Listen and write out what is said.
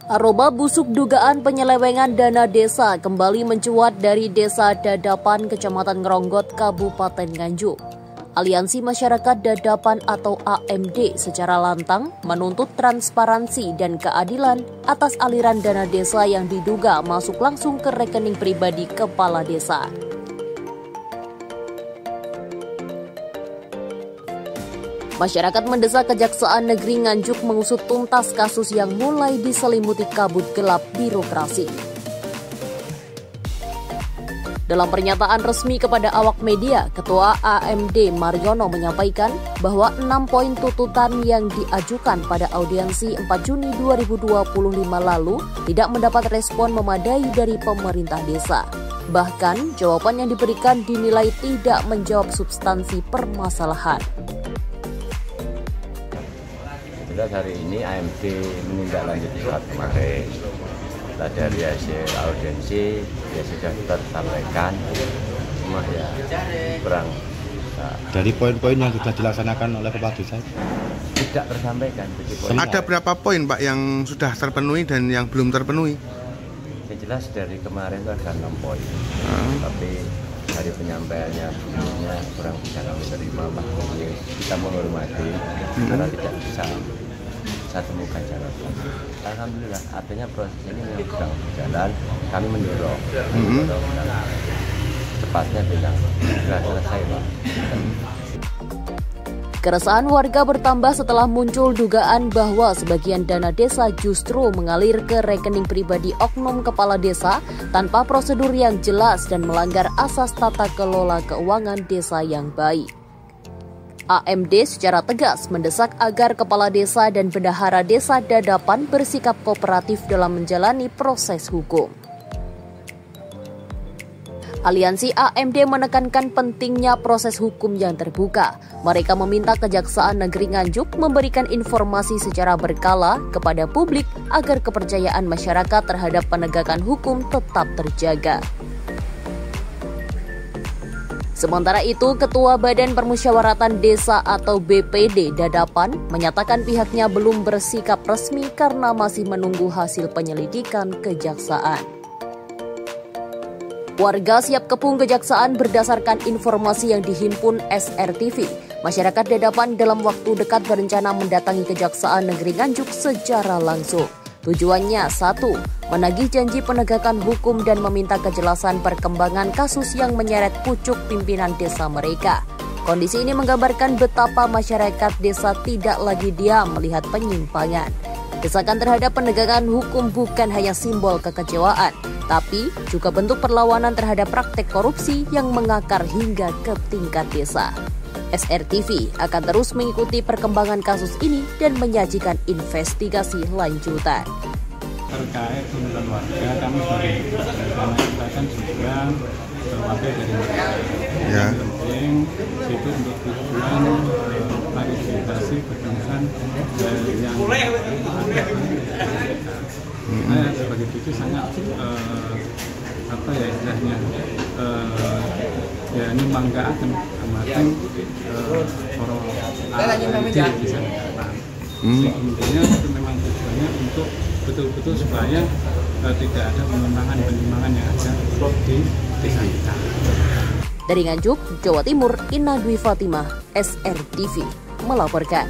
Aroma busuk dugaan penyelewengan dana desa kembali mencuat dari Desa Dadapan, Kecamatan Ngeronggot, Kabupaten Nganjuk. Aliansi Masyarakat Dadapan atau AMD secara lantang menuntut transparansi dan keadilan atas aliran dana desa yang diduga masuk langsung ke rekening pribadi kepala desa. Masyarakat mendesak Kejaksaan Negeri Nganjuk mengusut tuntas kasus yang mulai diselimuti kabut gelap birokrasi. Dalam pernyataan resmi kepada awak media, Ketua AMD Mariono menyampaikan bahwa 6 poin tuntutan yang diajukan pada audiensi 4 Juni 2025 lalu tidak mendapat respon memadai dari pemerintah desa. Bahkan, jawaban yang diberikan dinilai tidak menjawab substansi permasalahan. Jelas hari ini AMD menindaklanjuti surat kemarin. Setelah dari hasil audiensi, ya sudah tersampaikan, cuma ya kurang. Dari poin-poin yang sudah dilaksanakan oleh Kepala Desa tidak tersampaikan. Ada berapa poin Pak yang sudah terpenuhi dan yang belum terpenuhi? Yang jelas dari kemarin itu ada 6 poin, tapi dari penyampaiannya sebelumnya kurang bisa kami terima Pak. Kita menghormati karena tidak bisa temukan jawaban. Alhamdulillah, artinya proses ini yang sedang berjalan, kami mendorong cepatnya bilang sudah selesai Pak. Keresahan warga bertambah setelah muncul dugaan bahwa sebagian dana desa justru mengalir ke rekening pribadi oknum kepala desa tanpa prosedur yang jelas dan melanggar asas tata kelola keuangan desa yang baik. AMD secara tegas mendesak agar kepala desa dan bendahara desa Dadapan bersikap kooperatif dalam menjalani proses hukum. Aliansi AMD menekankan pentingnya proses hukum yang terbuka. Mereka meminta Kejaksaan Negeri Nganjuk memberikan informasi secara berkala kepada publik agar kepercayaan masyarakat terhadap penegakan hukum tetap terjaga. Sementara itu, Ketua Badan Permusyawaratan Desa atau BPD Dadapan menyatakan pihaknya belum bersikap resmi karena masih menunggu hasil penyelidikan Kejaksaan. Warga siap kepung Kejaksaan berdasarkan informasi yang dihimpun SRTV. Masyarakat Dadapan dalam waktu dekat berencana mendatangi Kejaksaan Negeri Nganjuk secara langsung. Tujuannya 1. Menagih janji penegakan hukum dan meminta kejelasan perkembangan kasus yang menyeret pucuk pimpinan desa mereka. Kondisi ini menggambarkan betapa masyarakat desa tidak lagi diam melihat penyimpangan. Desakan terhadap penegakan hukum bukan hanya simbol kekecewaan, tapi juga bentuk perlawanan terhadap praktek korupsi yang mengakar hingga ke tingkat desa. SRTV akan terus mengikuti perkembangan kasus ini dan menyajikan investigasi lanjutan. Terkait tuntutan warga, kami sebagai menyampaikan juga wakil dari warga. Yang penting itu untuk tujuan klarifikasi pertanyaan yang ada. Sebagai itu sangat istilahnya ya ini manggaan kemarin orang bisa intinya itu memang tujuannya untuk betul-betul supaya tidak ada penyimpangan yang ada di desa kita. Dari Nganjuk, Jawa Timur, Ina Dwi Fatimah, SRTV melaporkan.